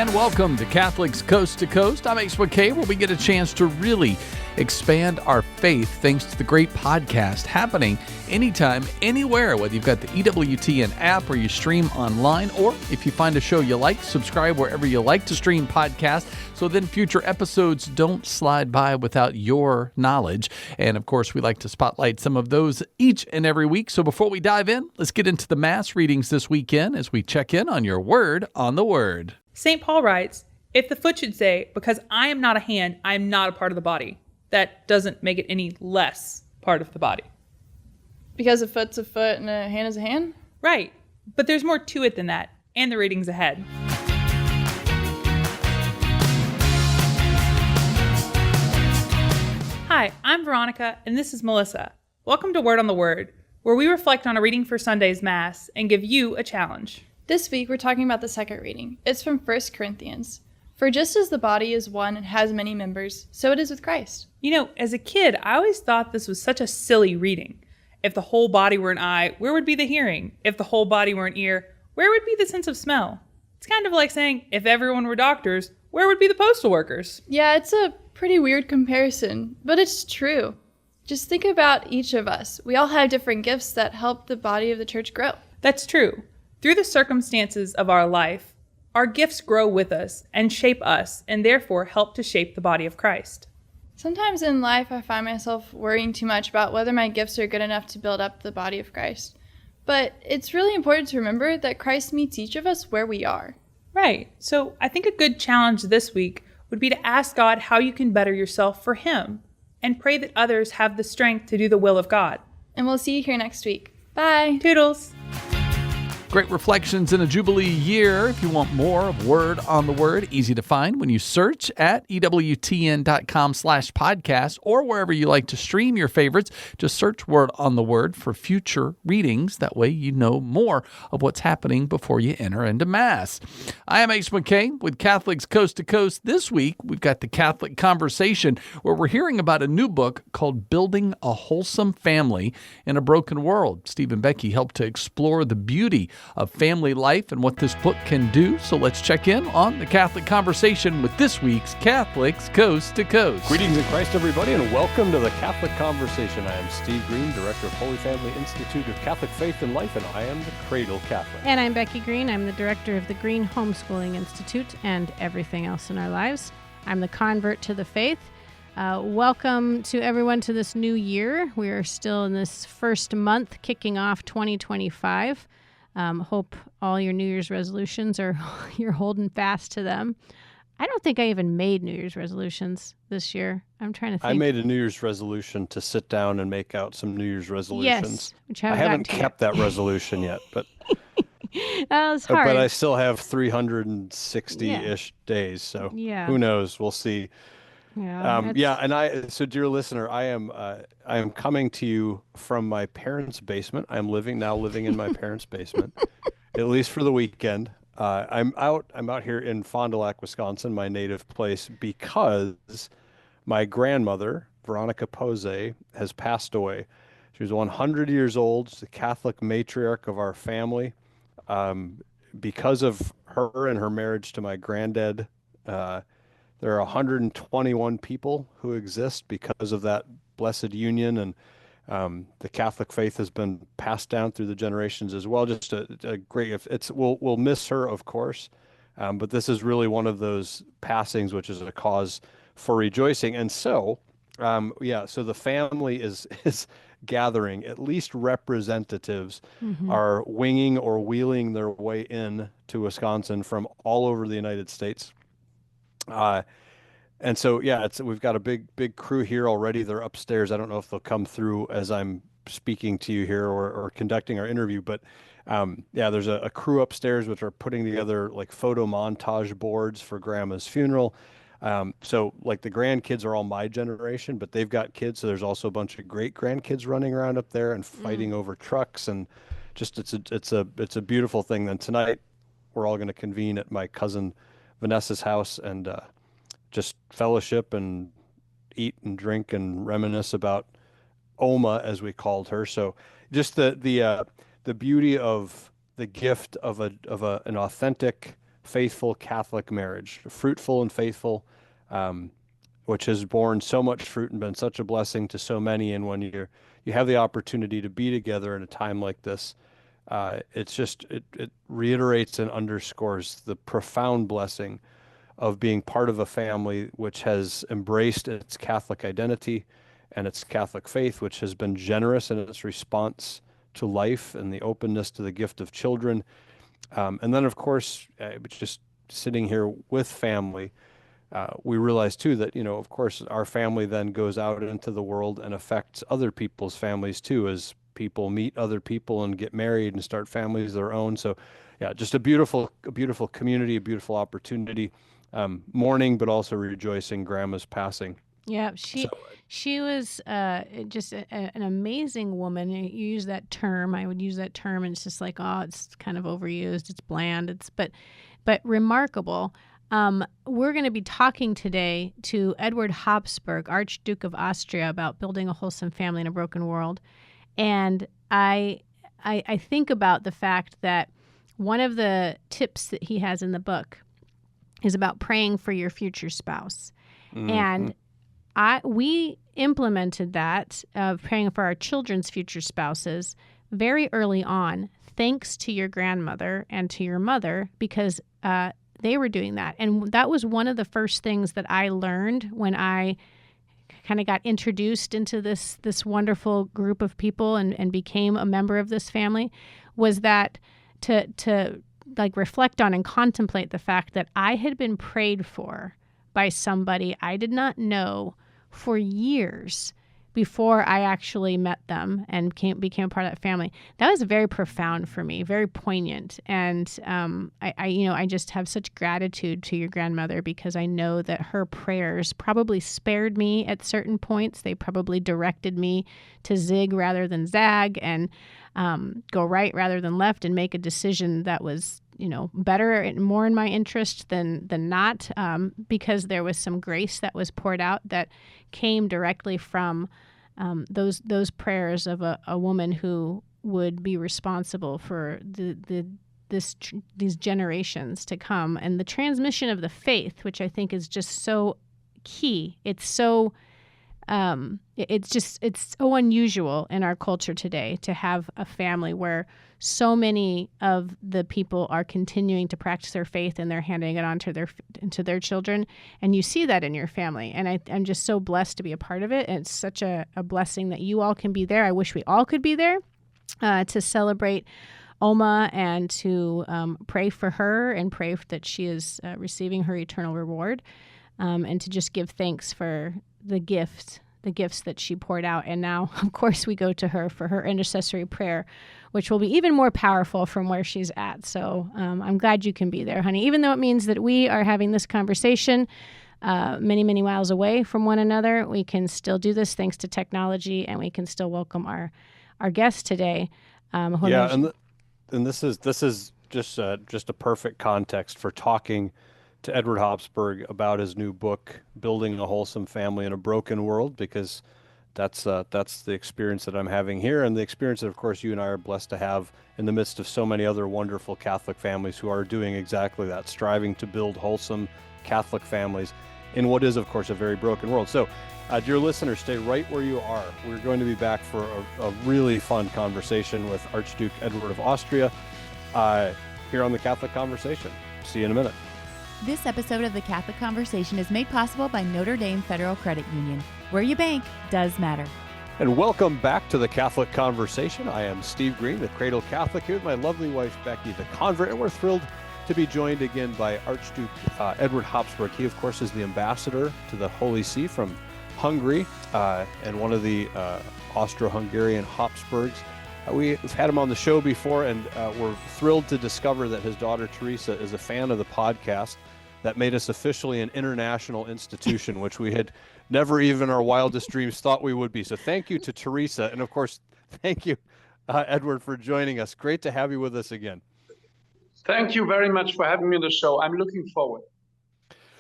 And welcome to Catholics Coast to Coast. I'm Ace McKay, where we get a chance to really expand our faith thanks to the great podcast happening anytime, anywhere, whether you've got the EWTN app or you stream online, or if you find a show you like, subscribe wherever you like to stream podcasts, so then future episodes don't slide by without your knowledge. And of course, we like to spotlight some of those each and every week. So before we dive in, let's get into the Mass readings this weekend as we check in on your Word on the Word. St. Paul writes, "If the foot should say, 'Because I am not a hand, I am not a part of the body,' that doesn't make it any less part of the body." Because a foot's a foot and a hand is a hand? Right. But there's more to it than that, and the readings ahead. Hi, I'm Veronica, and this is Melissa. Welcome to Word on the Word, where we reflect on a reading for Sunday's Mass and give you a challenge. This week we're talking about the second reading. It's from 1 Corinthians. "For just as the body is one and has many members, so it is with Christ." You know, as a kid, I always thought this was such a silly reading. If the whole body were an eye, where would be the hearing? If the whole body were an ear, where would be the sense of smell? It's kind of like saying, if everyone were doctors, where would be the postal workers? Yeah, it's a pretty weird comparison, but it's true. Just think about each of us. We all have different gifts that help the body of the church grow. That's true. Through the circumstances of our life, our gifts grow with us and shape us, and therefore help to shape the body of Christ. Sometimes in life I find myself worrying too much about whether my gifts are good enough to build up the body of Christ. But it's really important to remember that Christ meets each of us where we are. Right. So I think a good challenge this week would be to ask God how you can better yourself for Him, and pray that others have the strength to do the will of God. And we'll see you here next week. Bye. Toodles. Great reflections in a Jubilee year. If you want more of Word on the Word, easy to find when you search at EWTN.com/podcast or wherever you like to stream your favorites. Just search Word on the Word for future readings. That way you know more of what's happening before you enter into Mass. I am Ace McKay with Catholics Coast to Coast. This week, we've got the Catholic Conversation, where we're hearing about a new book called Building a Wholesome Family in a Broken World. Steve and Becky helped to explore the beauty of family life and what this book can do. So let's check in on the Catholic Conversation with this week's Catholics Coast to Coast. Greetings in Christ, everybody, and welcome to the Catholic Conversation. I am Steve Green, Director of Holy Family Institute of Catholic Faith and Life, and I am the Cradle Catholic. And I'm Becky Green. I'm the Director of the Green Homeschooling Institute and everything else in our lives. I'm the convert to the faith. Welcome to everyone to this new year. We are still in this first month kicking off 2025. Hope all your New Year's resolutions you're holding fast to them. I don't think I even made New Year's resolutions this year. I'm trying to think. I made a New Year's resolution to sit down and make out some New Year's resolutions. Yes, which I haven't kept that resolution yet, but it's hard. But I still have 360-ish days, so who knows? We'll see. So dear listener, I am coming to you from my parents' basement. I'm now living in my parents' basement, at least for the weekend. I'm out here in Fond du Lac, Wisconsin, my native place, because my grandmother, Veronica Pose, has passed away. She was 100 years old. She's the Catholic matriarch of our family. Because of her and her marriage to my granddad, there are 121 people who exist because of that blessed union, and the Catholic faith has been passed down through the generations as well. Just a great. We'll miss her, of course, but this is really one of those passings which is a cause for rejoicing. And so, so the family is gathering. At least representatives are winging or wheeling their way in to Wisconsin from all over the United States. And so, we've got a big crew here already. They're upstairs. I don't know if they'll come through as I'm speaking to you here or conducting our interview, but there's a crew upstairs which are putting together like photo montage boards for Grandma's funeral. So like the grandkids are all my generation, but they've got kids. So there's also a bunch of great grandkids running around up there and fighting over trucks, and just it's a beautiful thing. Then tonight we're all going to convene at my cousin Vanessa's house and just fellowship and eat and drink and reminisce about Oma, as we called her. So just the beauty of the gift of an authentic faithful Catholic marriage, fruitful and faithful, which has borne so much fruit and been such a blessing to so many. And when you have the opportunity to be together in a time like this, it reiterates and underscores the profound blessing of being part of a family which has embraced its Catholic identity and its Catholic faith, which has been generous in its response to life and the openness to the gift of children. And then, of course, just sitting here with family, we realize too that, of course, our family then goes out into the world and affects other people's families too, as people meet other people and get married and start families of their own. So yeah, just a beautiful community, a beautiful opportunity, mourning, but also rejoicing Grandma's passing. Yeah, she was just an amazing woman. You use that term. I would use that term, and it's just like, oh, it's kind of overused. It's bland. But remarkable. We're going to be talking today to Edward Habsburg, Archduke of Austria, about building a wholesome family in a broken world. And I think about the fact that one of the tips that he has in the book is about praying for your future spouse. Mm-hmm. And we implemented that, praying for our children's future spouses very early on, thanks to your grandmother and to your mother, because they were doing that. And that was one of the first things that I learned when I kind of got introduced into this wonderful group of people and became a member of this family, was that to like reflect on and contemplate the fact that I had been prayed for by somebody I did not know for years before I actually met them and became a part of that family. That was very profound for me, very poignant. And I just have such gratitude to your grandmother, because I know that her prayers probably spared me at certain points. They probably directed me to zig rather than zag, and go right rather than left, and make a decision that was, better and more in my interest than not, because there was some grace that was poured out that came directly from those prayers of a woman who would be responsible for these generations to come, and the transmission of the faith, which I think is just so key. It's so it's so unusual in our culture today to have a family where so many of the people are continuing to practice their faith, and they're handing it on to their children. And you see that in your family. And I'm just so blessed to be a part of it. And it's such a blessing that you all can be there. I wish we all could be there to celebrate Oma and to pray for her and pray that she is receiving her eternal reward, and to just give thanks for the gifts that she poured out. And now, of course, we go to her for her intercessory prayer, which will be even more powerful from where she's at. So I'm glad you can be there, honey, even though it means that we are having this conversation many, many miles away from one another. We can still do this thanks to technology, and we can still welcome our guest today. And this is just a perfect context for talking to Edward Habsburg about his new book, Building a Wholesome Family in a Broken World, because that's the experience that I'm having here, and the experience that, of course, you and I are blessed to have in the midst of so many other wonderful Catholic families who are doing exactly that, striving to build wholesome Catholic families in what is, of course, a very broken world. So, dear listeners, stay right where you are. We're going to be back for a really fun conversation with Archduke Edward of Austria here on the Catholic Conversation. See you in a minute. This episode of The Catholic Conversation is made possible by Notre Dame Federal Credit Union. Where you bank does matter. And welcome back to The Catholic Conversation. I am Steve Green, the Cradle Catholic, here with my lovely wife, Becky, the convert, and we're thrilled to be joined again by Archduke Edward Habsburg. He, of course, is the ambassador to the Holy See from Hungary, and one of the Austro-Hungarian Habsburgs. We've had him on the show before, and we're thrilled to discover that his daughter Teresa is a fan of the podcast. That made us officially an international institution, which we had never even in our wildest dreams thought we would be. So thank you to Teresa, and of course, thank you, Edward, for joining us. Great to have you with us again. Thank you very much for having me on the show. I'm looking forward.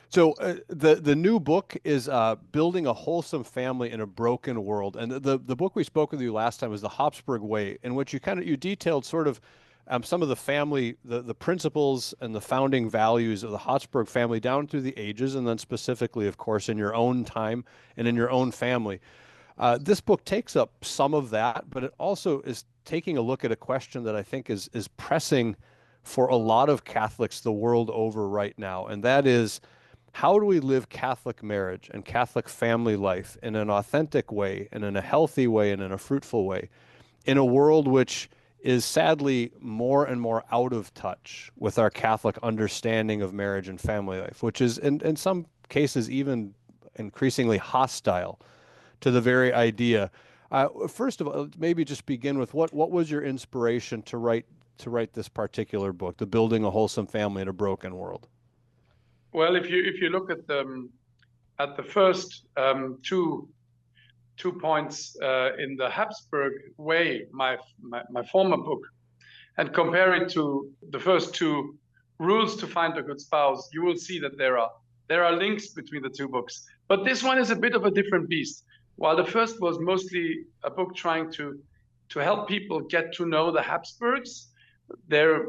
So the new book is Building a Wholesome Family in a Broken World. And the book we spoke with you last time was The Habsburg Way, in which you detailed sort of some of the family, the principles and the founding values of the Habsburg family down through the ages, and then specifically, of course, in your own time and in your own family. This book takes up some of that, but it also is taking a look at a question that I think is pressing for a lot of Catholics the world over right now, and that is, how do we live Catholic marriage and Catholic family life in an authentic way and in a healthy way and in a fruitful way in a world which is sadly more and more out of touch with our Catholic understanding of marriage and family life, which is in some cases even increasingly hostile to the very idea. First of all, maybe just begin with what was your inspiration to write this particular book, The Building a Wholesome Family in a Broken World? Well, if you look at the first two points in the Habsburg way, my former book, and compare it to the first two rules to find a good spouse, you will see that there are links between the two books. But this one is a bit of a different beast. While the first was mostly a book trying to help people get to know the Habsburgs, their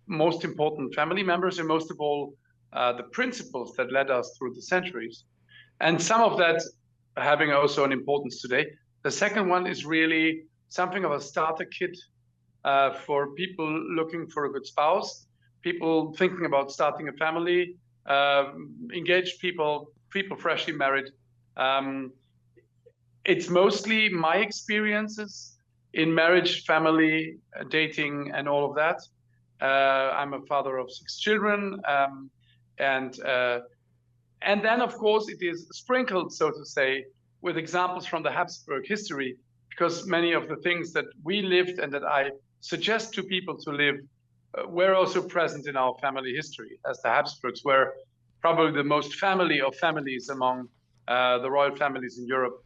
most important family members, and most of all, the principles that led us through the centuries. And some of that having also an importance today. The second one is really something of a starter kit for people looking for a good spouse, people thinking about starting a family, engaged people freshly married. It's mostly my experiences in marriage, family, dating, and all of that. I'm a father of 6 children, and then, of course, it is sprinkled, so to say, with examples from the Habsburg history, because many of the things that we lived and that I suggest to people to live were also present in our family history, as the Habsburgs were probably the most family of families among the royal families in Europe.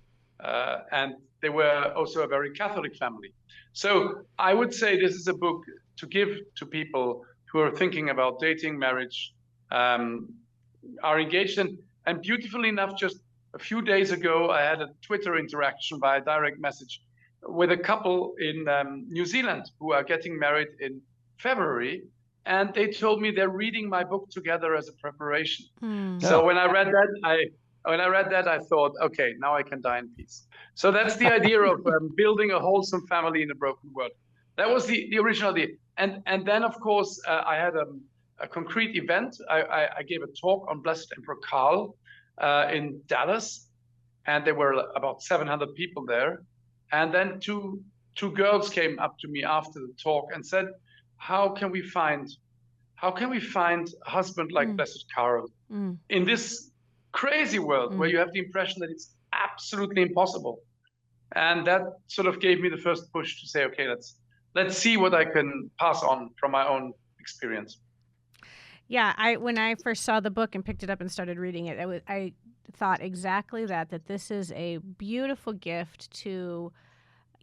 And they were also a very Catholic family. So I would say this is a book to give to people who are thinking about dating, marriage, are engaged in. And beautifully enough, just a few days ago, I had a Twitter interaction by direct message with a couple in New Zealand who are getting married in February. And they told me they're reading my book together as a preparation. So when I read that, I thought, okay, now I can die in peace. So that's the idea of building a wholesome family in a broken world. That was the original idea. And then, of course, I had a concrete event. I gave a talk on Blessed Emperor Karl in Dallas, and there were about 700 people there. And then two girls came up to me after the talk and said, how can we find a husband like Blessed Karl in this crazy world where you have the impression that it's absolutely impossible? And that sort of gave me the first push to say, okay, let's see what I can pass on from my own experience. Yeah, when I first saw the book and picked it up and started reading it, I thought exactly that this is a beautiful gift to,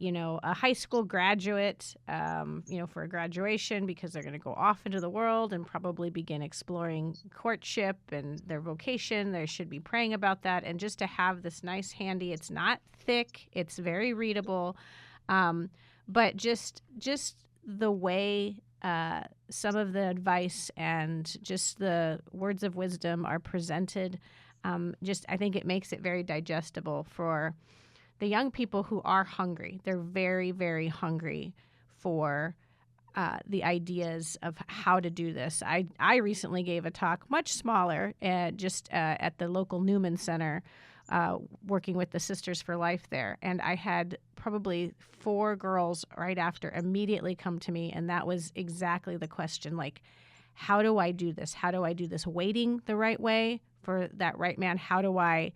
a high school graduate, for a graduation, because they're going to go off into the world and probably begin exploring courtship and their vocation. They should be praying about that. And just to have this nice handy, it's not thick, it's very readable, but just the way some of the advice and just the words of wisdom are presented, I think it makes it very digestible for the young people who are hungry. They're very, very hungry for the ideas of how to do this. I recently gave a talk, much smaller, at the local Newman Center, working with the Sisters for Life there. And I had probably 4 girls right after immediately come to me, and that was exactly the question, like, how do I do this? How do I do this waiting the right way for that right man? How do I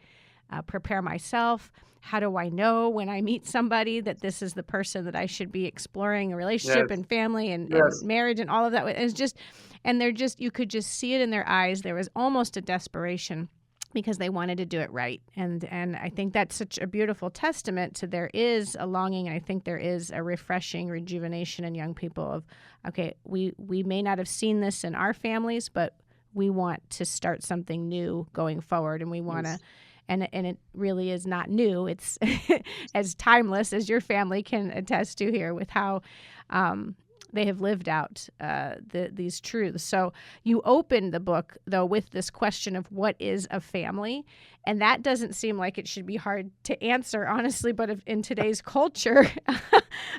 prepare myself? How do I know when I meet somebody that this is the person that I should be exploring a relationship and family and marriage and all of that? It's just, and you could just see it in their eyes. There was almost a desperation because they wanted to do it right. And I think that's such a beautiful testament to there is a longing, and I think there is a refreshing rejuvenation in young people of, okay, we may not have seen this in our families, but we want to start something new going forward, and we want to, and it really is not new. It's as timeless as your family can attest to here with how they have lived out these truths. So you open the book, though, with this question of what is a family? And that doesn't seem like it should be hard to answer, honestly, but if, in today's culture,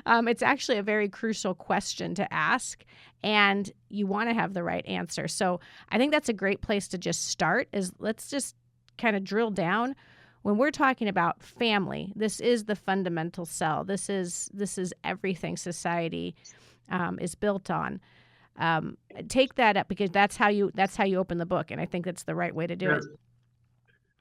it's actually a very crucial question to ask, and you want to have the right answer. So I think that's a great place to just start, is let's just kind of drill down. When we're talking about family, this is the fundamental cell. This is everything society is built on. Take that up, because that's how you open the book, and I think that's the right way to do it.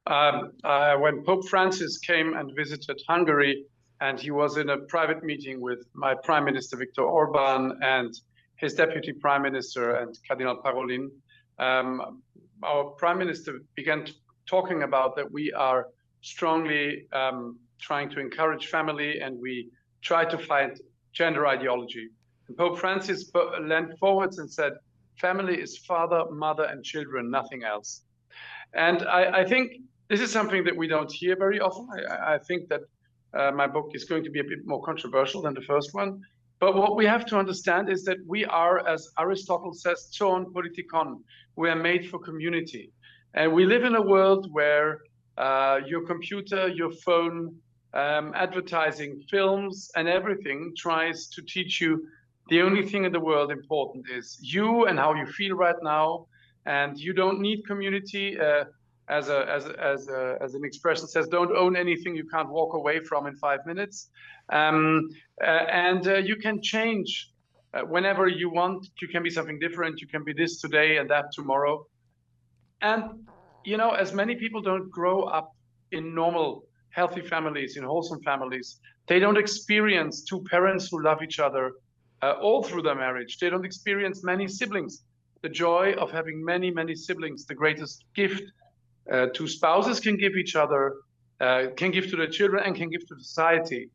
When Pope Francis came and visited Hungary, and he was in a private meeting with my Prime Minister Viktor Orban and his Deputy Prime Minister and Cardinal Parolin, our Prime Minister began talking about that we are strongly trying to encourage family, and we try to fight gender ideology. And Pope Francis leaned forwards and said, family is father, mother, and children, nothing else. And I think this is something that we don't hear very often. I think that my book is going to be a bit more controversial than the first one. But what we have to understand is that we are, as Aristotle says, zoon politikon. We are made for community. And we live in a world where your computer, your phone, advertising, films, and everything tries to teach you the only thing in the world important is you and how you feel right now. And you don't need community. As an expression says, don't own anything you can't walk away from in 5 minutes. You can change whenever you want. You can be something different. You can be this today and that tomorrow. And, you know, as many people don't grow up in normal, healthy families, in wholesome families, they don't experience two parents who love each other all through their marriage. They don't experience many siblings. The joy of having many, many siblings, the greatest gift two spouses can give each other, can give to their children, and can give to society.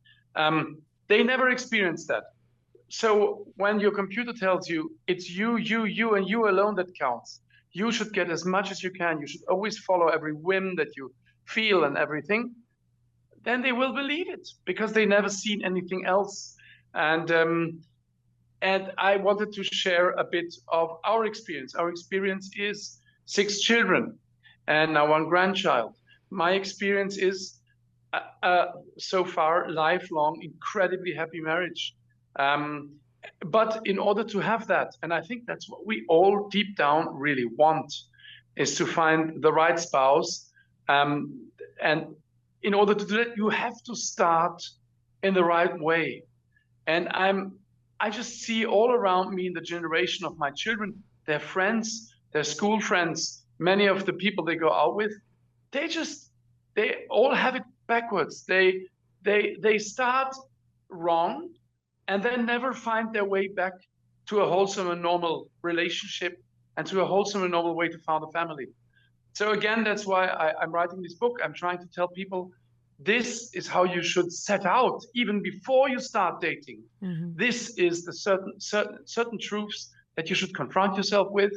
They never experience that. So when your computer tells you it's you, and you alone that counts, you should get as much as you can. You should always follow every whim that you feel and everything. Then they will believe it because they never seen anything else. And I wanted to share a bit of our experience. Our experience is 6 children and now 1 grandchild. My experience is so far lifelong, incredibly happy marriage. But in order to have that, and I think that's what we all deep down really want, is to find the right spouse. And in order to do that, you have to start in the right way. And I just see all around me in the generation of my children, their friends, their school friends, many of the people they go out with, they all have it backwards. They start wrong and then never find their way back to a wholesome and normal relationship and to a wholesome and normal way to found a family. So again, that's why I'm writing this book. I'm trying to tell people this is how you should set out even before you start dating. Mm-hmm. This is the certain truths that you should confront yourself with,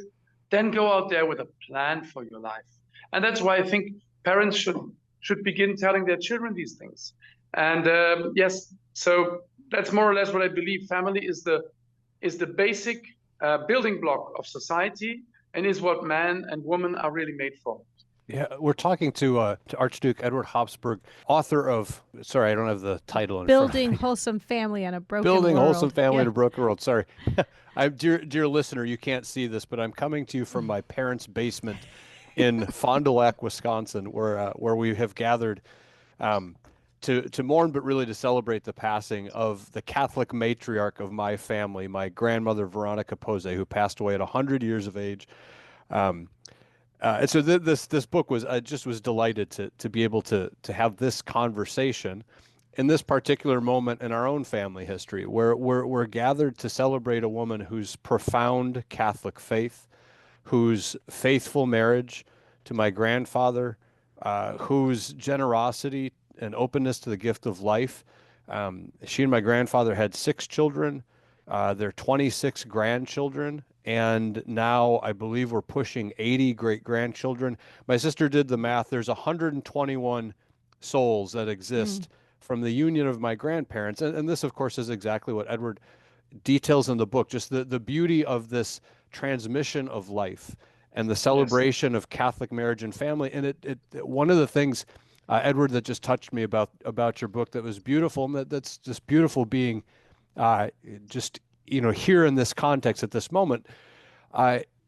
then go out there with a plan for your life. And that's why I think parents should begin telling their children these things. And yes, so that's more or less what I believe. Family is the basic building block of society and is what man and woman are really made for. Yeah, we're talking to Archduke Edward Habsburg, author of, sorry, I don't have the title in Building Wholesome Family in a Broken World. Building Wholesome Family in a Broken World, sorry. Dear listener, you can't see this, but I'm coming to you from my parents' basement in Fond du Lac, Wisconsin, where we have gathered to mourn, but really to celebrate the passing of the Catholic matriarch of my family, my grandmother, Veronica Pose, who passed away at 100 years of age. And so this book was, I just was delighted to be able to have this conversation in this particular moment in our own family history, where we're gathered to celebrate a woman whose profound Catholic faith, whose faithful marriage to my grandfather, whose generosity and openness to the gift of life. She and my grandfather had 6 children. There are 26 grandchildren. And now I believe we're pushing 80 great-grandchildren. My sister did the math. There's 121 souls that exist from the union of my grandparents. And this, of course, is exactly what Edward details in the book, just the beauty of this transmission of life and the celebration of Catholic marriage and family. And it one of the things, Edward, that just touched me about your book that was beautiful, and that's just beautiful being just, here in this context at this moment,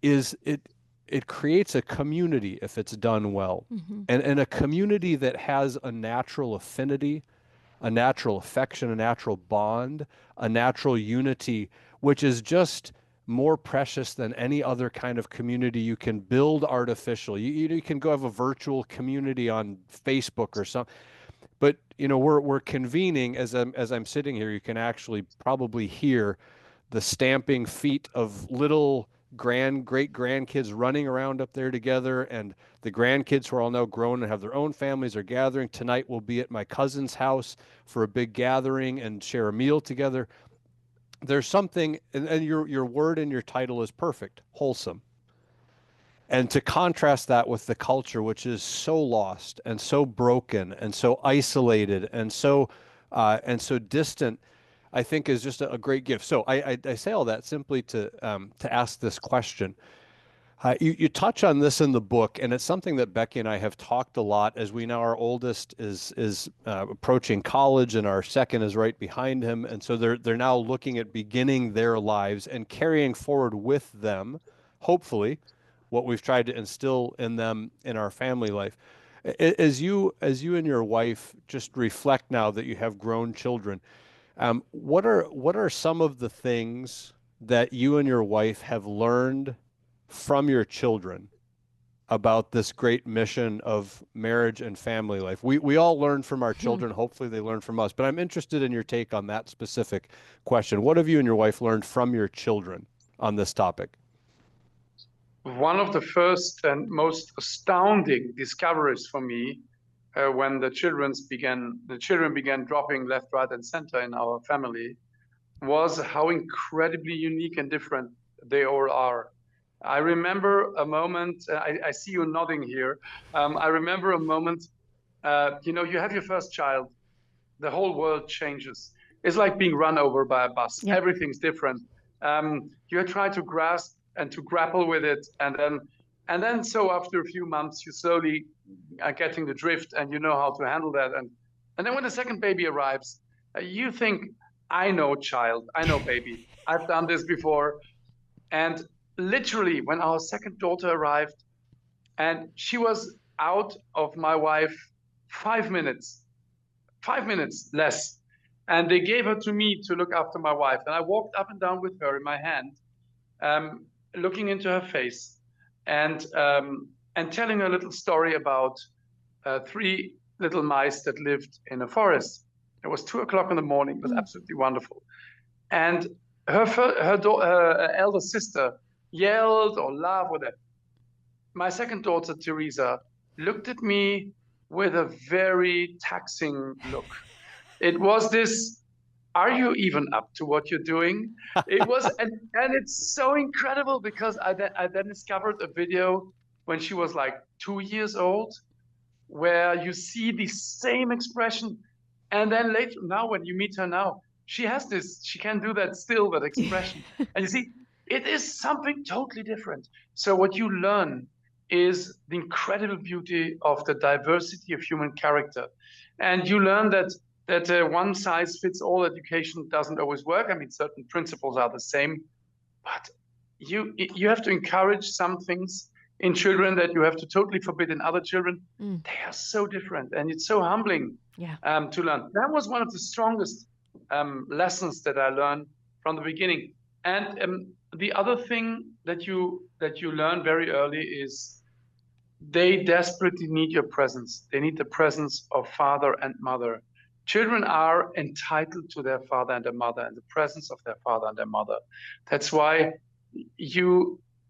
is it creates a community if it's done well, and a community that has a natural affinity, a natural affection, a natural bond, a natural unity, which is just more precious than any other kind of community you can build artificially. You can go have a virtual community on Facebook or something, but we're convening as I'm sitting here. You can actually probably hear the stamping feet of little great grandkids running around up there together, and the grandkids who are all now grown and have their own families are gathering. Tonight we'll be at my cousin's house for a big gathering and share a meal together. There's something, and your word in your title is perfect, wholesome. And to contrast that with the culture, which is so lost and so broken and so isolated and so distant, I think is just a great gift. So I say all that simply to ask this question. You touch on this in the book, and it's something that Becky and I have talked a lot as we know our oldest is approaching college and our second is right behind him. And so they're now looking at beginning their lives and carrying forward with them, hopefully, what we've tried to instill in them in our family life. As you and your wife just reflect now that you have grown children, what are some of the things that you and your wife have learned from your children about this great mission of marriage and family life? We all learn from our children. Hopefully they learn from us, but I'm interested in your take on that specific question. What have you and your wife learned from your children on this topic? One of the first and most astounding discoveries for me when the children began dropping left, right, and center in our family was how incredibly unique and different they all are. I remember a moment, I see you nodding here. I remember a moment, you have your first child, the whole world changes. It's like being run over by a bus. Yep. Everything's different. You try to grasp and to grapple with it. And then so after a few months, you slowly are getting the drift and you know how to handle that. And then when the second baby arrives, you think, I know child, I know baby. I've done this before. And literally when our second daughter arrived and she was out of my wife 5 minutes less. And they gave her to me to look after my wife. And I walked up and down with her in my hand, looking into her face and telling her a little story about 3 little mice that lived in a forest. It was 2 o'clock in the morning. It was absolutely wonderful. And her elder sister yelled or laughed or whatever. My second daughter, Teresa, looked at me with a very taxing look. It was this, are you even up to what you're doing? It was, and it's so incredible because I then discovered a video when she was like 2 years old, where you see the same expression. And then later, now when you meet her now, she has this, she can do that still, that expression. And you see, it is something totally different. So what you learn is the incredible beauty of the diversity of human character. And you learn that one size fits all education doesn't always work. I mean, certain principles are the same, but you have to encourage some things in children that you have to totally forbid in other children. They are so different, and it's so humbling to learn. That was one of the strongest lessons that I learned from the beginning. And the other thing that you learn very early is they desperately need your presence. They need the presence of father and mother. Children are entitled to their father and their mother and the presence of their father and their mother. That's why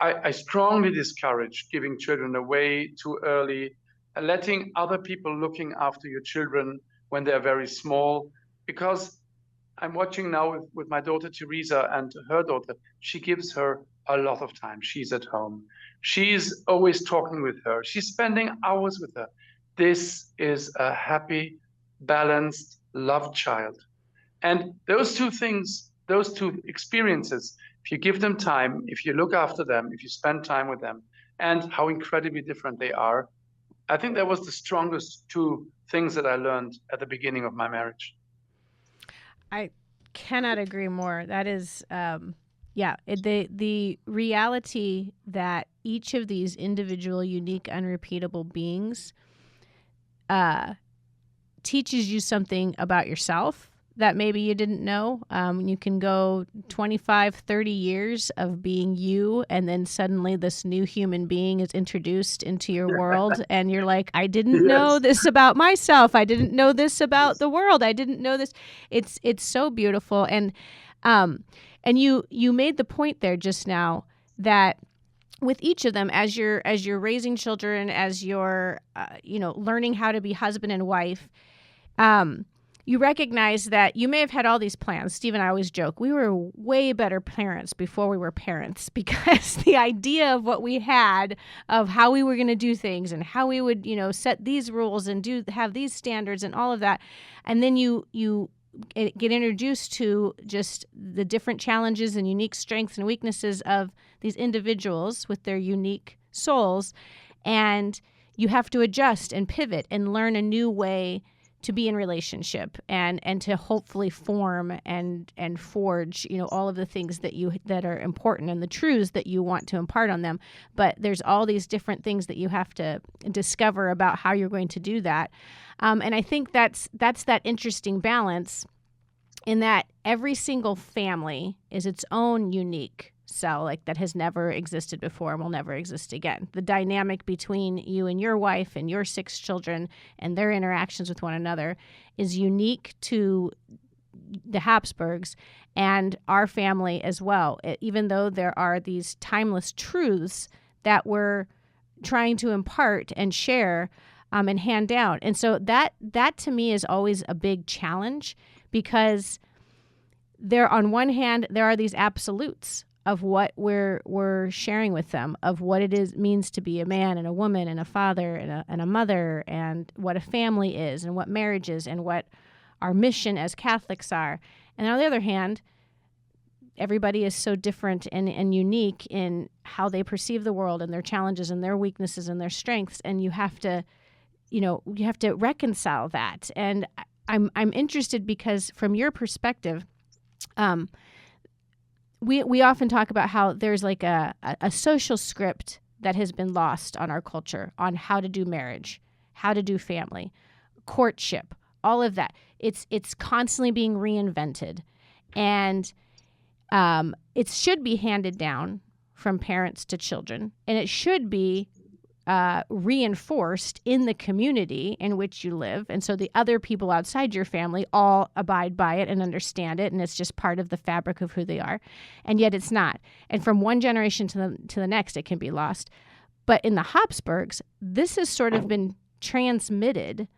I strongly discourage giving children away too early, and letting other people looking after your children when they're very small. Because I'm watching now with my daughter Teresa and her daughter, she gives her a lot of time. She's at home. She's always talking with her. She's spending hours with her. This is a happy, balanced, loved child. And those two things those two experiences, if you give them time, if you look after them, if you spend time with them, and how incredibly different they are, I think that was the strongest two things that I learned at the beginning of my marriage. I cannot agree more. That is, the reality that each of these individual, unique, unrepeatable beings teaches you something about yourself that maybe you didn't know. You can go 25, 30 years of being you, and then suddenly this new human being is introduced into your world, and you're like, I didn't know this about myself. I didn't know this about the world. I didn't know this. It's so beautiful. And you made the point there just now that with each of them, as you're raising children, as you're learning how to be husband and wife, you recognize that you may have had all these plans. Steve and I always joke, we were way better parents before we were parents, because the idea of what we had of how we were going to do things and how we would, set these rules and have these standards and all of that. And then you get introduced to just the different challenges and unique strengths and weaknesses of these individuals with their unique souls. And you have to adjust and pivot and learn a new way to be in relationship and to hopefully form and forge, all of the things that are important and the truths that you want to impart on them. But there's all these different things that you have to discover about how you're going to do that. And I think that's that interesting balance, in that every single family is its own unique cell, like that has never existed before and will never exist again. The dynamic between you and your wife and your 6 children and their interactions with one another is unique to the Habsburgs and our family as well, even though there are these timeless truths that we're trying to impart and share and hand down. And so that to me is always a big challenge, because on one hand, there are these absolutes of what we're sharing with them, of what it means to be a man and a woman and a father and a mother, and what a family is and what marriage is and what our mission as Catholics are. And on the other hand, everybody is so different and unique in how they perceive the world and their challenges and their weaknesses and their strengths. And you have to reconcile that. And I'm interested because from your perspective, we often talk about how there's like a social script that has been lost on our culture on how to do marriage, how to do family, courtship, all of that. It's constantly being reinvented, and it should be handed down from parents to children, and it should be reinforced in the community in which you live. And so the other people outside your family all abide by it and understand it, and it's just part of the fabric of who they are. And yet it's not. And from one generation to the next, it can be lost. But in the Habsburgs, this has sort of been transmitted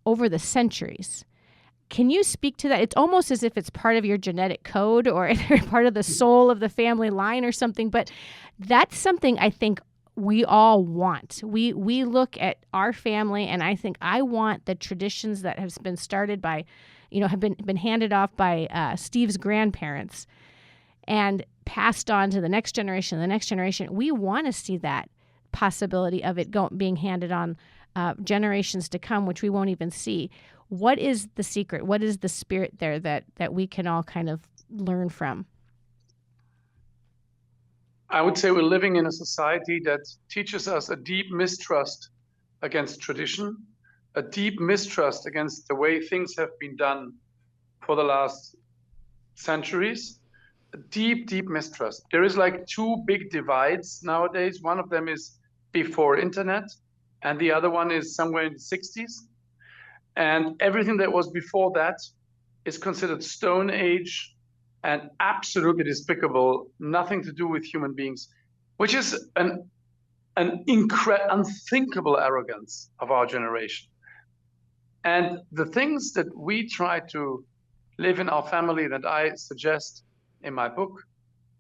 over the centuries. Can you speak to that? It's almost as if it's part of your genetic code or part of the soul of the family line or something. But that's something I think we all want. We look at our family, and I think I want the traditions that have been started by, have been handed off by Steve's grandparents and passed on to the next generation, We want to see that possibility of it being handed on generations to come, which we won't even see. What is the secret? What is the spirit there that we can all kind of learn from? I would say we're living in a society that teaches us a deep mistrust against tradition, a deep mistrust against the way things have been done for the last centuries, a deep, deep mistrust. There is like 2 big divides nowadays. One of them is before internet, and the other one is somewhere in the 60s. And everything that was before that is considered Stone Age and absolutely despicable, nothing to do with human beings, which is an unthinkable arrogance of our generation. And the things that we try to live in our family that I suggest in my book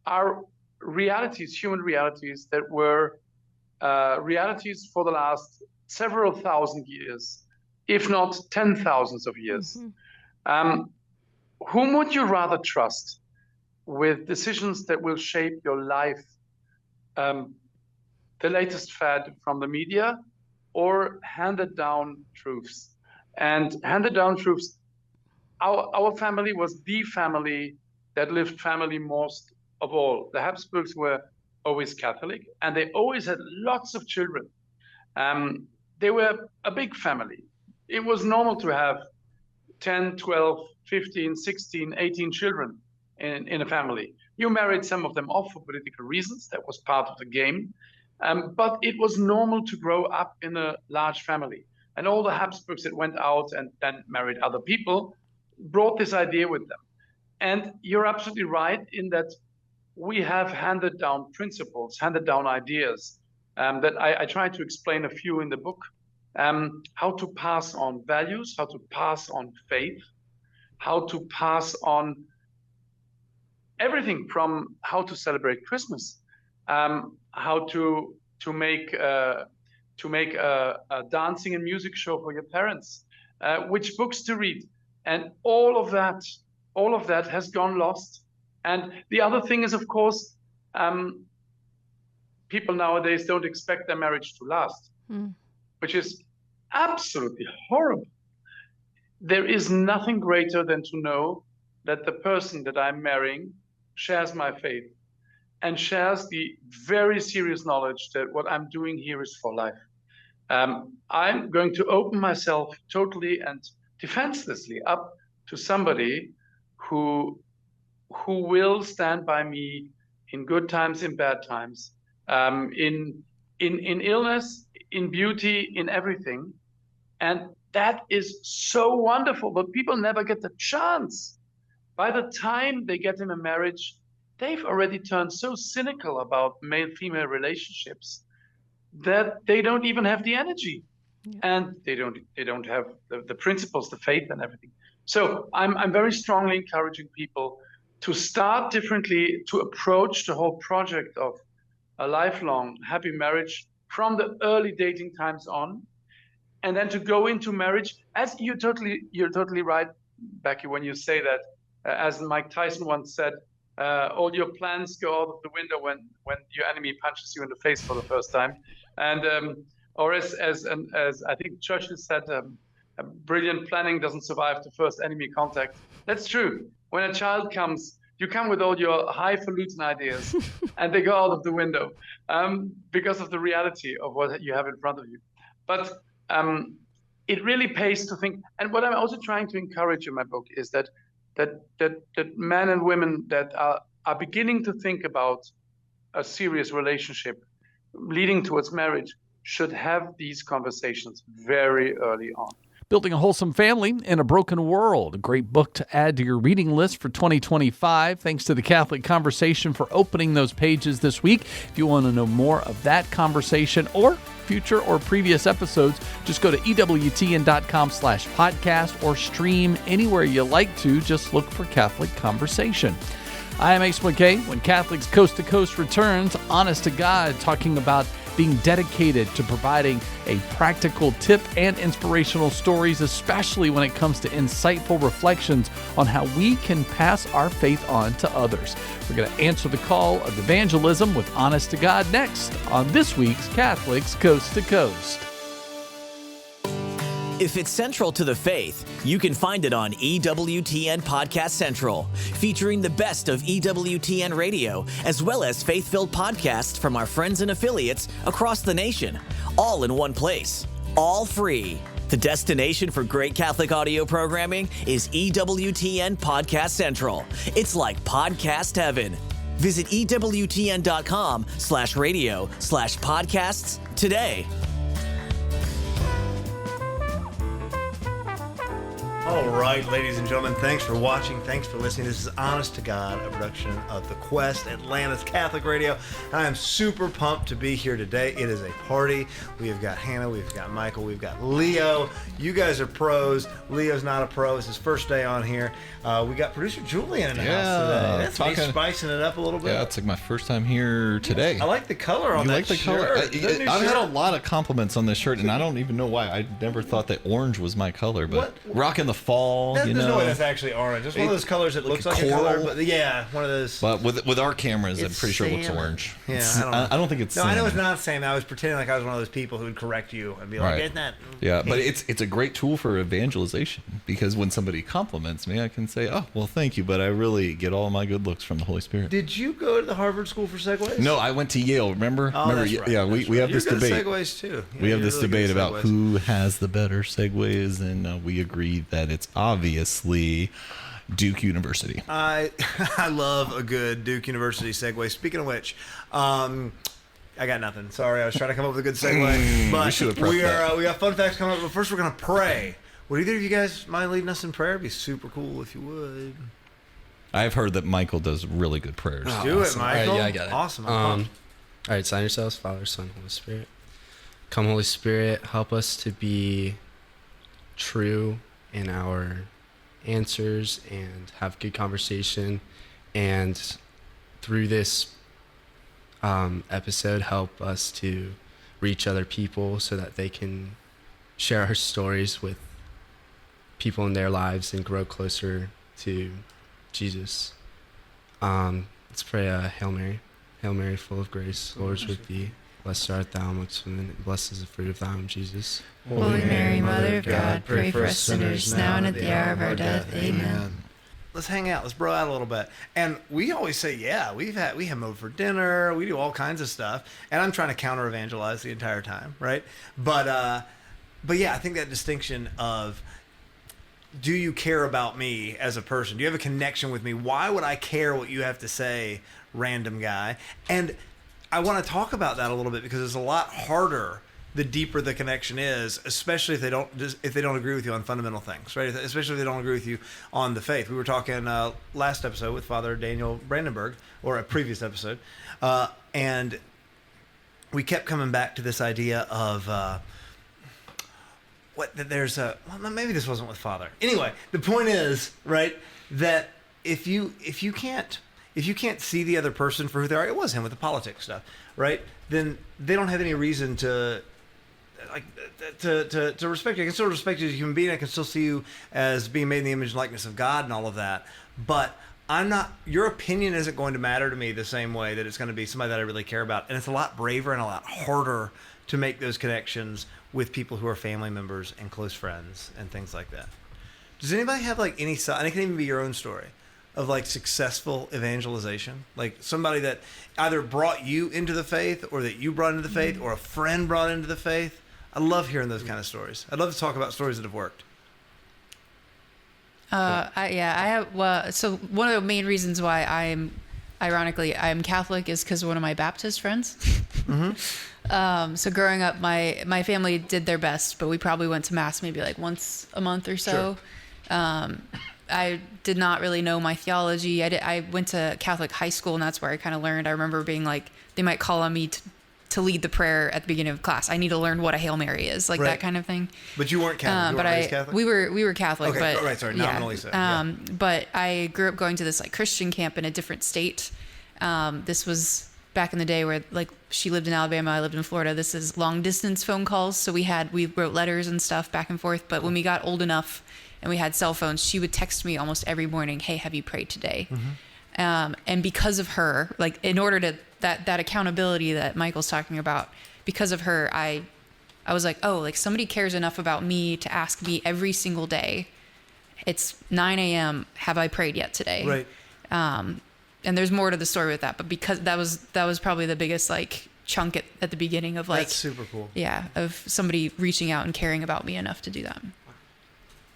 are realities, human realities that were realities for the last several thousand years, if not 10,000s of years. Mm-hmm. Whom would you rather trust? with decisions that will shape your life. The latest fad from the media or handed down truths. And handed down truths, our family was the family that lived family most of all. The Habsburgs were always Catholic, and they always had lots of children. They were a big family. It was normal to have 10, 12, 15, 16, 18 children in a family. You married some of them off for political reasons. That was part of the game. But it was normal to grow up in a large family. And all the Habsburgs that went out and then married other people brought this idea with them. And you're absolutely right in that we have handed down principles, handed down ideas that I try to explain a few in the book. How to pass on values, how to pass on faith, how to pass on everything from how to celebrate Christmas, how to make a dancing and music show for your parents, which books to read, and all of that has gone lost. And the other thing is, of course, people nowadays don't expect their marriage to last, which is absolutely horrible. There is nothing greater than to know that the person that I'm marrying shares my faith and shares the very serious knowledge that what I'm doing here is for life. I'm going to open myself totally and defenselessly up to somebody who will stand by me in good times, in bad times, in illness, in beauty, in everything. And that is so wonderful, but people never get the chance. By the time they get in a marriage, they've already turned so cynical about male-female relationships that they don't even have the energy. Yeah. And they don't have the principles, the faith and everything. So I'm very strongly encouraging people to start differently, to approach the whole project of a lifelong happy marriage from the early dating times on, and then to go into marriage. As you're totally right, Becky, when you say that, as Mike Tyson once said, all your plans go out of the window when your enemy punches you in the face for the first time. And or as I think Churchill said, brilliant planning doesn't survive the first enemy contact. That's true. When a child comes, you come with all your highfalutin ideas, and they go out of the window because of the reality of what you have in front of you. But it really pays to think. And what I'm also trying to encourage in my book is that men and women that are beginning to think about a serious relationship leading towards marriage should have these conversations very early on. Building a Wholesome Family in a Broken World, a great book to add to your reading list for 2025. Thanks to the Catholic Conversation for opening those pages this week. If you want to know more of that conversation or future or previous episodes, just go to EWTN.com/podcast or stream anywhere you like to. Just look for Catholic Conversation. I am Ace McKay. When Catholics Coast to Coast returns, honest to God, talking about being dedicated to providing a practical tip and inspirational stories, especially when it comes to insightful reflections on how we can pass our faith on to others. We're going to answer the call of evangelism with Honest to God next on this week's Catholics Coast to Coast. If it's central to the faith, you can find it on EWTN Podcast Central, featuring the best of EWTN radio, as well as faith-filled podcasts from our friends and affiliates across the nation, all in one place, all free. The destination for great Catholic audio programming is EWTN Podcast Central. It's like podcast heaven. Visit EWTN.com/radio/podcasts today. All right, ladies and gentlemen, thanks for watching. Thanks for listening. This is Honest to God, a production of The Quest, Atlanta's Catholic Radio. And I am super pumped to be here today. It is a party. We have got Hannah, we've got Michael, we've got Leo. You guys are pros. Leo's not a pro. It's his first day on here. We got producer Julian in the house today. That's me spicing it up a little bit. Yeah, it's like my first time here today. I like the color on that shirt. I've had a lot of compliments on this shirt, and I don't even know why. I never thought that orange was my color, but rocking the fall. There's no way that's actually orange. It's one of those colors that looks like a color, but yeah, one of those. But with our cameras, I'm pretty sure it looks orange. Yeah, I don't think it's. No, salmon. I know it's not salmon. I was pretending like I was one of those people who would correct you and be like, "It's not." Yeah, but it's a great tool for evangelization, because when somebody compliments me, I can say, "Oh, well, thank you," but I really get all my good looks from the Holy Spirit. Did you go to the Harvard School for Segways? No, I went to Yale. Remember? Oh, that's right. Yeah, we have this debate. Segways too. Yeah, we have this really debate good about Segways. who has the better Segways, and we agreed that it's obviously Duke University. I love a good Duke University segue. Speaking of which, I got nothing. Sorry, I was trying to come up with a good segue. But we should have prepped that. We got fun facts coming up. But first, we're gonna pray. Would either of you guys mind leading us in prayer? It'd be super cool if you would. I've heard that Michael does really good prayers. Do it, Michael. All right, yeah, I got it. Awesome. All right, sign yourselves, Father, Son, Holy Spirit. Come, Holy Spirit, help us to be true in our answers and have good conversation. And through this episode, help us to reach other people so that they can share our stories with people in their lives and grow closer to Jesus. Let's pray a Hail Mary. Hail Mary, full of grace, the Lord is with thee. Blessed art thou amongst women, and blessed is the fruit of thy womb, Jesus. Holy Mary, Mother of God, pray for us sinners now and at the hour of our death. Amen. Let's hang out. Let's bro out a little bit. And we always say, yeah, we have them over for dinner. We do all kinds of stuff. And I'm trying to counter evangelize the entire time, right? But yeah, I think that distinction of, do you care about me as a person? Do you have a connection with me? Why would I care what you have to say, random guy? And I want to talk about that a little bit, because it's a lot harder the deeper the connection is, especially if they don't agree with you on fundamental things, right? Especially if they don't agree with you on the faith. We were talking last episode with Father Daniel Brandenburg, or a previous episode, and we kept coming back to this idea of maybe this wasn't with Father. Anyway, the point is, right, that if you can't see the other person for who they are, it was him with the politics stuff, right? Then they don't have any reason to respect you. I can still respect you as a human being. I can still see you as being made in the image and likeness of God and all of that. But your opinion isn't going to matter to me the same way that it's going to be somebody that I really care about. And it's a lot braver and a lot harder to make those connections with people who are family members and close friends and things like that. Does anybody have any side, and it can even be your own story, of successful evangelization? Like somebody that either brought you into the faith, or that you brought into the faith, or a friend brought into the faith? I love hearing those kind of stories. I'd love to talk about stories that have worked. I have. Well, so one of the main reasons why I'm Catholic is because of one of my Baptist friends. Mm-hmm. So growing up, my family did their best, but we probably went to mass maybe once a month or so. Sure. I did not really know my theology. I went to Catholic high school, and that's where I kind of learned. I remember being they might call on me to lead the prayer at the beginning of class. I need to learn what a Hail Mary is, right. That kind of thing. But you weren't Catholic. You weren't Catholic? We were Catholic. Okay, but right, sorry, nominally so. But I grew up going to this Christian camp in a different state. This was back in the day where she lived in Alabama, I lived in Florida. This is long distance phone calls, so we wrote letters and stuff back and forth. But when we got old enough and we had cell phones, she would text me almost every morning, "Hey, have you prayed today?" Mm-hmm. And because of her, in order to that accountability that Michael's talking about, because of her, I was somebody cares enough about me to ask me every single day. It's 9 a.m. Have I prayed yet today? Right. And there's more to the story with that, but because that was probably the biggest chunk at the beginning of that's super cool. Yeah, of somebody reaching out and caring about me enough to do that.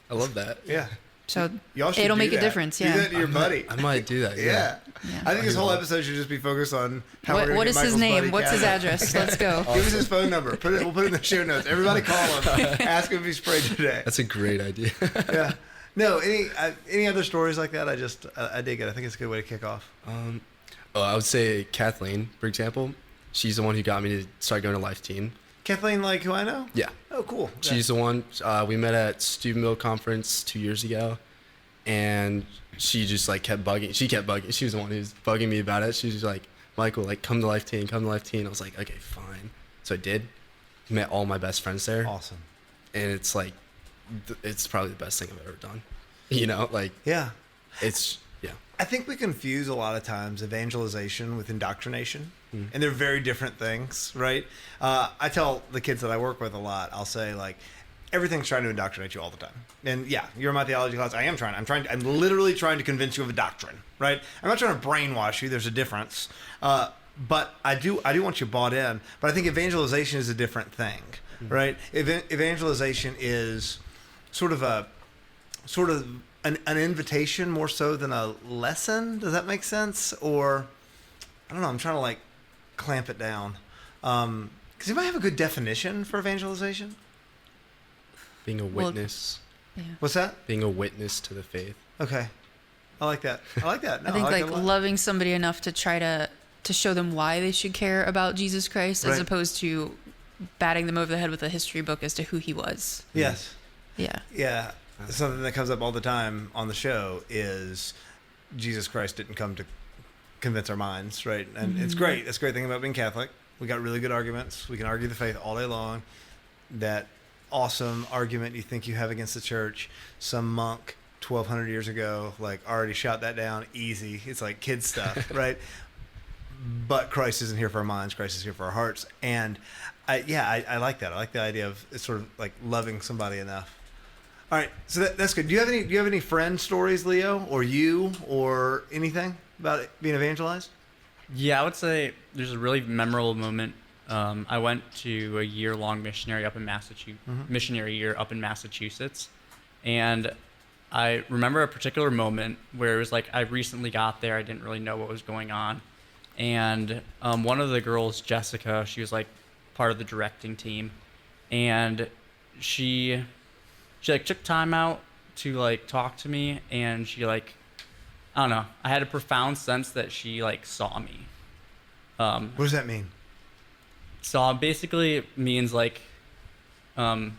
I love that. Yeah. So y'all should it'll make a difference. Yeah. Do that to your buddy. I might do that. Yeah. I think this whole episode should just be focused on how we're what is Michael's his name? buddy, What's his Kevin. address? Let's go. Give us his phone number. We'll put it in the show notes. Everybody call him. Ask him if he's prayed today. That's a great idea. Yeah. No. Any other stories like that? I dig it. I think it's a good way to kick off. I would say Kathleen, for example. She's the one who got me to start going to Life Teen. Kathleen, who I know? Yeah. Oh, cool. She's the one. We met at Student Mill Conference 2 years ago, and she just kept bugging. She kept bugging. She was the one who was bugging me about it. She was like, "Michael, come to Life Teen, come to Life Teen." I was like, "Okay, fine." So I did. Met all my best friends there. Awesome. And it's it's probably the best thing I've ever done. You know, like, Yeah. it's, yeah. I think we confuse a lot of times evangelization with indoctrination, and they're very different things, right? I tell the kids that I work with a lot, I'll say, like, everything's trying to indoctrinate you all the time. And yeah, you're in my theology class. I'm literally trying to convince you of a doctrine, right? I'm not trying to brainwash you. There's a difference. But I do want you bought in. But I think evangelization is a different thing, right? Evangelization is sort of an invitation more so than a lesson. Does that make sense? Or I don't know. I'm trying to like clamp it down. Because you might have a good definition for evangelization. Being a witness. Yeah. What's that? Being a witness to the faith. Okay. I like that. No, I think like like that a lot. loving somebody enough to try to show them why they should care about Jesus Christ, as Right. opposed to batting them over the head with a history book as to who he was. Yes. Yeah. Yeah. Something that comes up all the time on the show is Jesus Christ didn't come to convince our minds, right? And it's great. That's a great thing about being Catholic. We got really good arguments. We can argue the faith all day long. That awesome argument you think you have against the church, some monk 1,200 years ago, like, already shot that down easy. It's like kid stuff, right? But Christ isn't here for our minds. Christ is here for our hearts. And I like that. I like the idea of it's sort of like loving somebody enough. All right, so that's good. Do you have any friend stories, Leo, or you, or anything about it being evangelized? Yeah, I would say there's a really memorable moment. I went to a year-long missionary up in missionary year up in Massachusetts, and I remember a particular moment where it was like I recently got there. I didn't really know what was going on, and one of the girls, Jessica, she was like part of the directing team, and she like took time out to like talk to me, and she like, I don't know, I had a profound sense that she like saw me. What does that mean? Saw basically means like I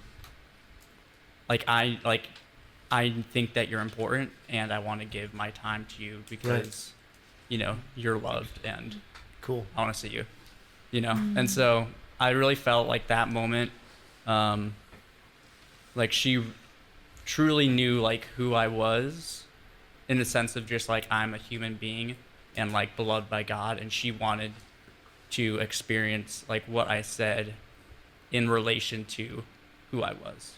think that you're important and I want to give my time to you because you know you're loved and cool. I want to see you, you know. And so I really felt like that moment, like she truly knew like who I was, in the sense of just like I'm a human being and like beloved by God, and she wanted to experience like what I said in relation to who I was.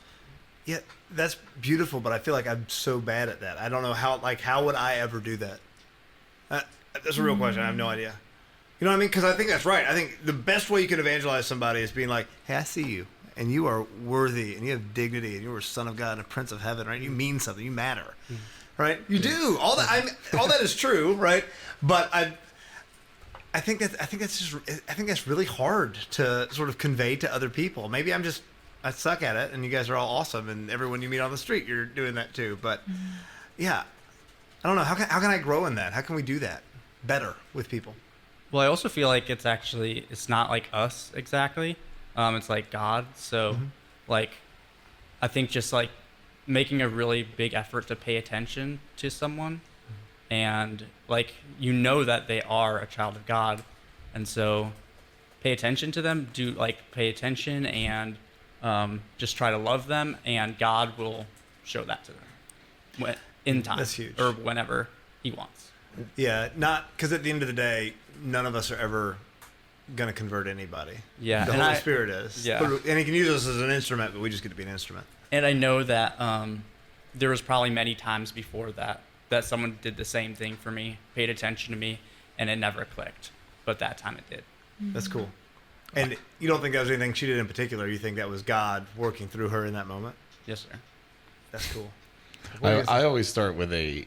Yeah, that's beautiful, but I feel like I'm so bad at that. I don't know how would I ever do that? That's a real question. I have no idea. You know what I mean? Because I think that's right. I think the best way you can evangelize somebody is being like, hey, I see you, and you are worthy, and you have dignity, and you are a son of God and a prince of heaven, right? You mean something. You matter, right? You do. All that is true, right? But I think that's really hard to sort of convey to other people. Maybe I suck at it, and you guys are all awesome, and everyone you meet on the street, you're doing that too. But yeah, I don't know. How can I grow in that? How can we do that better with people? Well, I also feel like it's not like us exactly. It's like God. So like, I think just like making a really big effort to pay attention to someone, and like, you know that they are a child of God, and so pay attention to them, pay attention and just try to love them, and God will show that to them in time. That's huge. Or whenever he wants. Yeah, not because at the end of the day, none of us are ever going to convert anybody. Yeah. The Holy Spirit is. Yeah. And he can use us as an instrument, but we just get to be an instrument. And I know that there was probably many times before that someone did the same thing for me, paid attention to me, and it never clicked. But that time it did. That's cool. And you don't think that was anything she did in particular? You think that was God working through her in that moment? Yes, sir. That's cool. I always start with a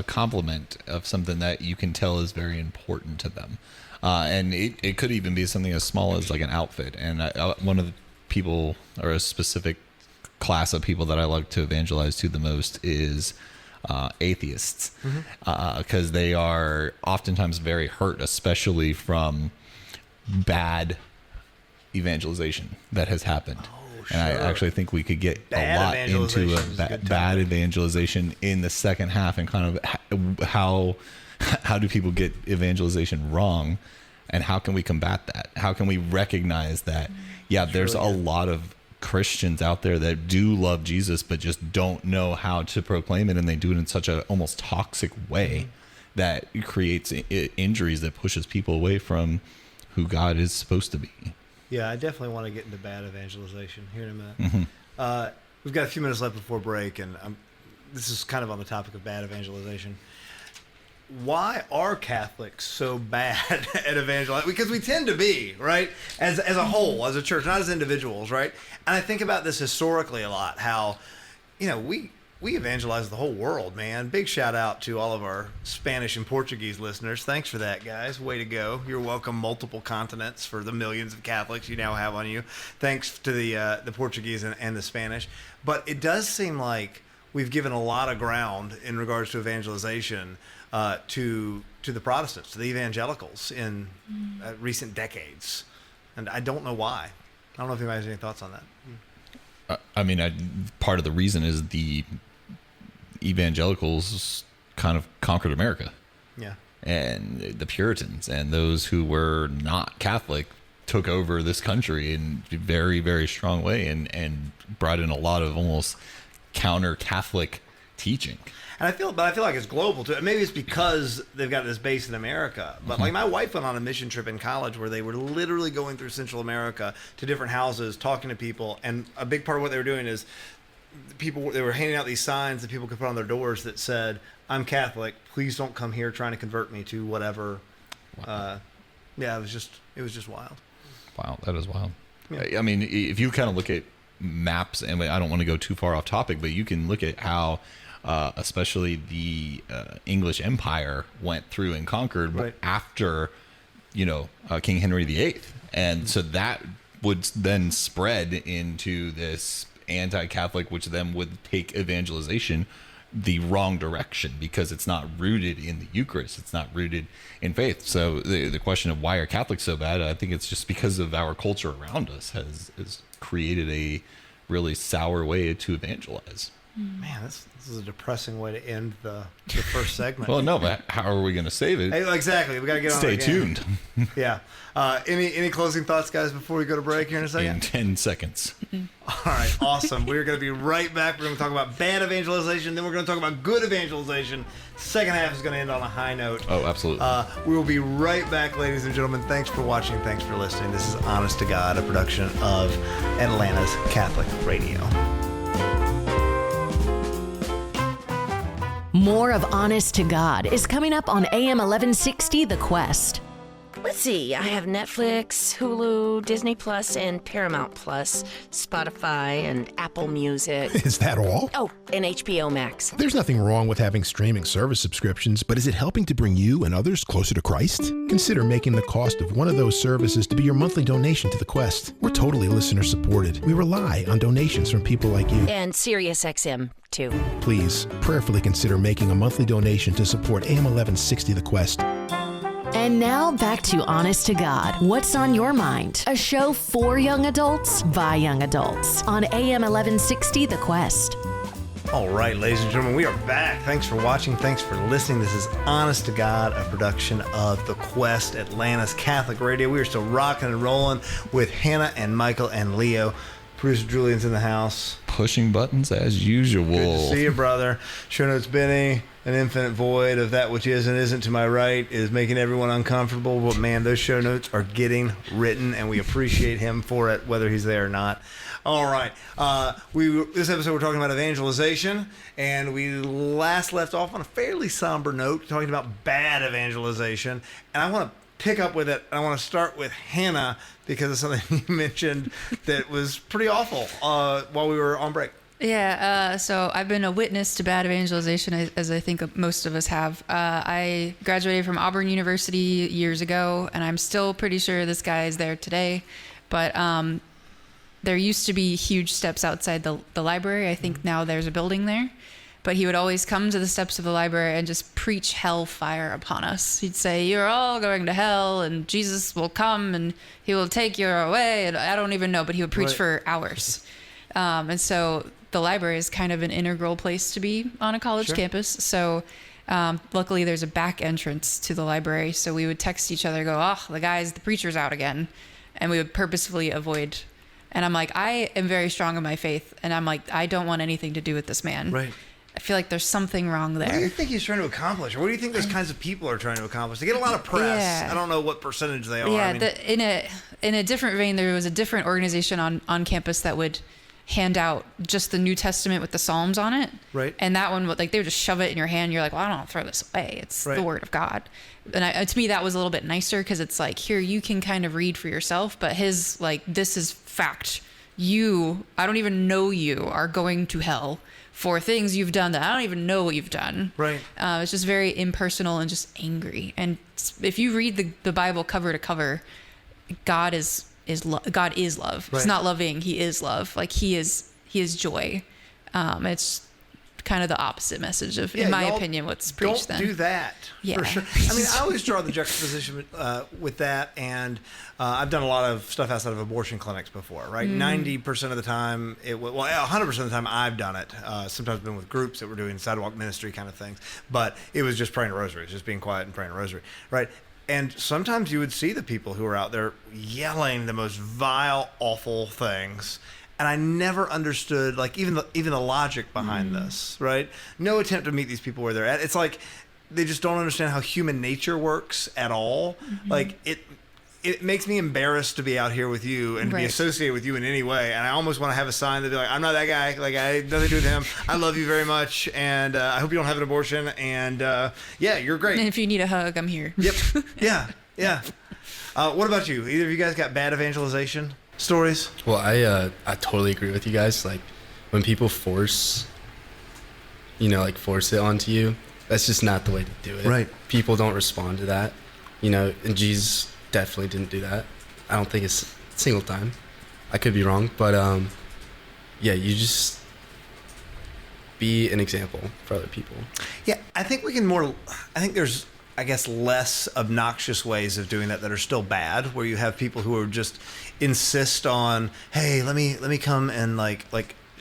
compliment of something that you can tell is very important to them. And it could even be something as small as like an outfit. And one of the people, or a specific class of people that I like to evangelize to the most is atheists, because they are oftentimes very hurt, especially from bad evangelization that has happened. And I actually think we could get a lot into bad evangelization in the second half, and kind of how do people get evangelization wrong, and how can we combat that? How can we recognize that, yeah, there's a lot of Christians out there that do love Jesus, but just don't know how to proclaim it. And they do it in such a almost toxic way that creates injuries that pushes people away from who God is supposed to be. Yeah, I definitely want to get into bad evangelization here in a minute. We've got a few minutes left before break, and this is kind of on the topic of bad evangelization. Why are Catholics so bad at evangelizing? Because we tend to be, right? As a whole, as a church, not as individuals, right? And I think about this historically a lot, how, we evangelize the whole world, man. Big shout out to all of our Spanish and Portuguese listeners. Thanks for that, guys. Way to go. You're welcome multiple continents for the millions of Catholics you now have on you. Thanks to the Portuguese and the Spanish. But it does seem like we've given a lot of ground in regards to evangelization to the Protestants, to the evangelicals in recent decades. And I don't know why. I don't know if anybody has any thoughts on that. Part of the reason is the evangelicals kind of conquered America. Yeah. And the Puritans and those who were not Catholic took over this country in a very, very strong way and brought in a lot of almost counter-Catholic teaching. And I feel like it's global too. Maybe it's because they've got this base in America. But like my wife went on a mission trip in college where they were literally going through Central America to different houses, talking to people. And a big part of what they were doing is they were handing out these signs that people could put on their doors that said, "I'm Catholic. Please don't come here trying to convert me to whatever." Wow. It was just wild. Wow, that is wild. Yeah. I mean, if you kind of look at maps, and I don't want to go too far off topic, but you can look at how especially the English Empire went through and conquered after, King Henry VIII. And so that would then spread into this anti-Catholic, which then would take evangelization the wrong direction because it's not rooted in the Eucharist. It's not rooted in faith. So the question of why are Catholics so bad, I think it's just because of our culture around us has created a really sour way to evangelize. Man, this is a depressing way to end the first segment. Well, no, but how are we going to save it? Hey, exactly. We got to get on. Stay tuned. Yeah. Any closing thoughts, guys, before we go to break here in a second? In 10 seconds. All right, awesome. We're going to be right back. We're going to talk about bad evangelization. Then we're going to talk about good evangelization. Second half is going to end on a high note. Oh, absolutely. We will be right back, ladies and gentlemen. Thanks for watching. Thanks for listening. This is Honest to God, a production of Atlanta's Catholic Radio. More of Honest to God is coming up on AM 1160 The Quest. Let's see, I have Netflix, Hulu, Disney Plus, and Paramount Plus, Spotify, and Apple Music. Is that all? Oh, and HBO Max. There's nothing wrong with having streaming service subscriptions, but is it helping to bring you and others closer to Christ? Consider making the cost of one of those services to be your monthly donation to the Quest. We're totally listener supported. We rely on donations from people like you. And SiriusXM, too. Please, prayerfully consider making a monthly donation to support AM 1160 The Quest. And now back to Honest to God. What's on your mind? A show for young adults by young adults on AM 1160 The Quest. All right, ladies and gentlemen, we are back. Thanks for watching. Thanks for listening. This is Honest to God, a production of The Quest, Atlanta's Catholic Radio. We are still rocking and rolling with Hannah and Michael and Leo. Producer Julian's in the house. Pushing buttons as usual. Good to see you, brother. Show notes Benny, an infinite void of that which is and isn't to my right, is making everyone uncomfortable. But man, those show notes are getting written, and we appreciate him for it, whether he's there or not. All right. This episode we're talking about evangelization, and we last left off on a fairly somber note, talking about bad evangelization. And I want to pick up with it. I want to start with Hannah because of something you mentioned that was pretty awful while we were on break. Yeah, so I've been a witness to bad evangelization, as I think most of us have. I graduated from Auburn University years ago, and I'm still pretty sure this guy is there today. But there used to be huge steps outside the library. I think now there's a building there. But he would always come to the steps of the library and just preach hellfire upon us. He'd say, "You're all going to hell, and Jesus will come, and he will take you away." And I don't even know, but he would preach for hours. And so the library is kind of an integral place to be on a college campus. So luckily there's a back entrance to the library. So we would text each other, go, "Oh, the preacher's out again." And we would purposefully avoid And I'm like, I am very strong in my faith. And I'm like, I don't want anything to do with this man. Right. I feel like there's something wrong there. What do you think he's trying to accomplish? Or what do you think those kinds of people are trying to accomplish? They get a lot of press. Yeah. I don't know what percentage they are. Yeah, I mean, in a different vein, there was a different organization on campus that would hand out just the New Testament with the Psalms on it. Right. And that one would, like, they would just shove it in your hand. You're like, well, I don't want to throw this away. It's Right. the Word of God. And to me, that was a little bit nicer because it's like, here, you can kind of read for yourself. But his, like, this is fact. I don't even know you, are going to hell for things you've done that I don't even know what you've done. Right. It's just very impersonal and just angry. And if you read the Bible cover to cover, God is love. Right. He's not loving. He is love. Like he is joy. It's kind of the opposite message of, in my opinion, what's preached then. Don't do that. Yeah. For sure. I mean, I always draw the juxtaposition with that, and I've done a lot of stuff outside of abortion clinics before, right? 90% of the time, 100% of the time I've done it. Sometimes been with groups that were doing sidewalk ministry kind of things, but it was just praying a rosary, just being quiet and praying a rosary, right? And sometimes you would see the people who are out there yelling the most vile, awful things. And I never understood, like, even the logic behind this, right? No attempt to meet these people where they're at. It's like they just don't understand how human nature works at all. Like, it makes me embarrassed to be out here with you and to be associated with you in any way. And I almost want to have a sign that be like, I'm not that guy. Like, I have nothing to do with him. I love you very much. And I hope you don't have an abortion. And yeah, you're great. And if you need a hug, I'm here. Yep. Yeah. What about you? Either of you guys got bad evangelization stories? Well, I totally agree with you guys. Like, when people force it onto you, that's just not the way to do it. Right. People don't respond to that, and Jesus definitely didn't do that. I don't think it's a single time. I could be wrong, but yeah, you just be an example for other people. Yeah, I think there's, I guess, less obnoxious ways of doing that are still bad, where you have people who are just insist on, hey, let me come and like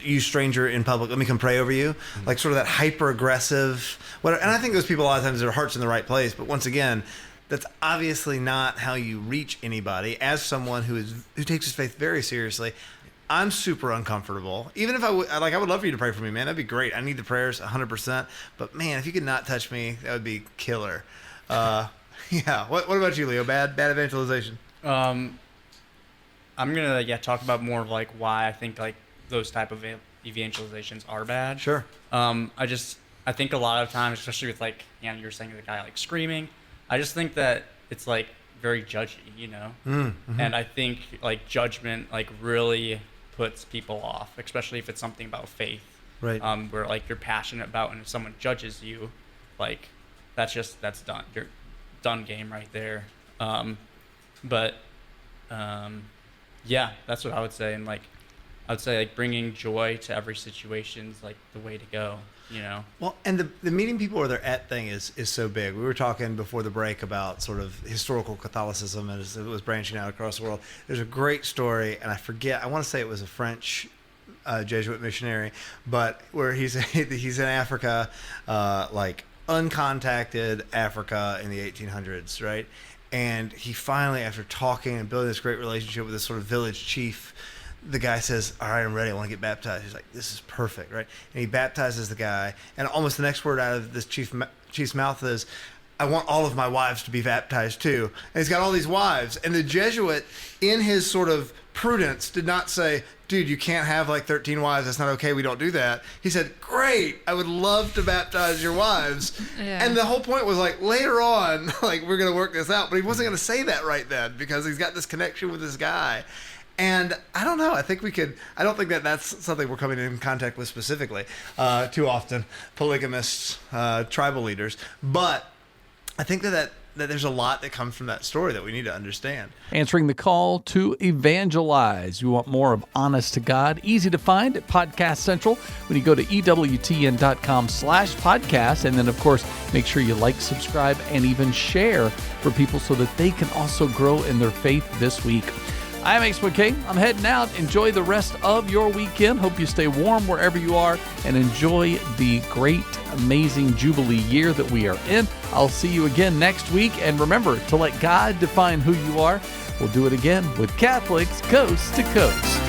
you stranger in public, let me come pray over you, like sort of that hyper aggressive whatever. And I think those people, a lot of times, their heart's in the right place, but once again, that's obviously not how you reach anybody. As someone who takes his faith very seriously, I'm super uncomfortable. Even if I would love for you to pray for me, man. That'd be great. I need the prayers 100%. But man, if you could not touch me, that would be killer. Yeah. What about you, Leo? Bad evangelization. I'm gonna talk about more of like why I think like those type of evangelizations are bad. Sure. I think a lot of times, especially with like, you were saying the guy like screaming, I just think that it's like very judgy, and I think like judgment like really puts people off, especially if it's something about faith, right? Where like you're passionate about, and if someone judges you, like that's done. You're done game right there. Yeah, that's what I would say. And like, I would say like bringing joy to every situation is like the way to go, Well, and the meeting people where they're at thing is so big. We were talking before the break about sort of historical Catholicism as it was branching out across the world. There's a great story, and I want to say it was a French Jesuit missionary, but where he's in Africa, like uncontacted Africa in the 1800s, right? And he finally, after talking and building this great relationship with this sort of village chief, the guy says, all right, I'm ready. I want to get baptized. He's like, this is perfect, right? And he baptizes the guy. And almost the next word out of this chief's mouth is, I want all of my wives to be baptized too. And he's got all these wives. And the Jesuit, in his sort of prudence, did not say, dude, you can't have like 13 wives. That's not okay. We don't do that. He said, great. I would love to baptize your wives. Yeah. And the whole point was like, later on, like, we're going to work this out. But he wasn't going to say that right then because he's got this connection with this guy. And I don't know. I don't think that that's something we're coming in contact with specifically too often, polygamists, tribal leaders. But I think that there's a lot that comes from that story that we need to understand. Answering the call to evangelize. You want more of Honest to God? Easy to find at Podcast Central when you go to EWTN.com/podcast. And then, of course, make sure you like, subscribe, and even share for people so that they can also grow in their faith this week. I'm Ace McKay. I'm heading out. Enjoy the rest of your weekend. Hope you stay warm wherever you are and enjoy the great, amazing Jubilee year that we are in. I'll see you again next week. And remember to let God define who you are. We'll do it again with Catholics Coast to Coast.